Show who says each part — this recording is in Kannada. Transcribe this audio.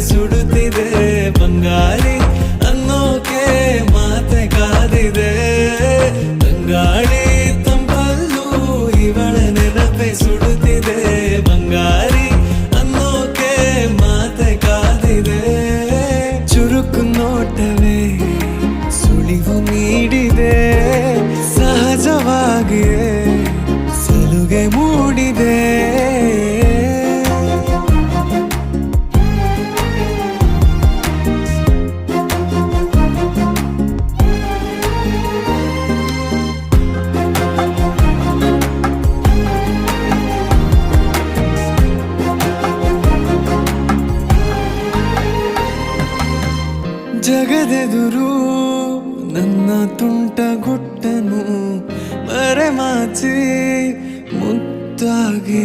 Speaker 1: ಸುಡುತ್ತಿದೆ ಬಂಗಾರಿ ಅನ್ನೋಕೆ ಮಾತೆ ಕಾದಿದೆ ತಂಗಾಳಿ ತಂಪಲ್ಲೂ ಇವಳ ನೆನಪೆ ಸುಡುತ್ತಿದೆ ಬಂಗಾರಿ ಅನ್ನೋಕೆ ಮಾತೆ ಕಾದಿದೆ ಚುರುಕು ನೋಟವೇ ಸುಳಿವು ನೀಡಿದೆ ಸಹಜವಾಗಿಯೇ ಸಲುಗೆ ಮೂಡಿದೆ ಜಗದೆದುರು ನನ್ನ ತುಂಟ ಗುಟ್ಟನು ಮರೆಮಾಚಿ ಮುದ್ದಾಗಿ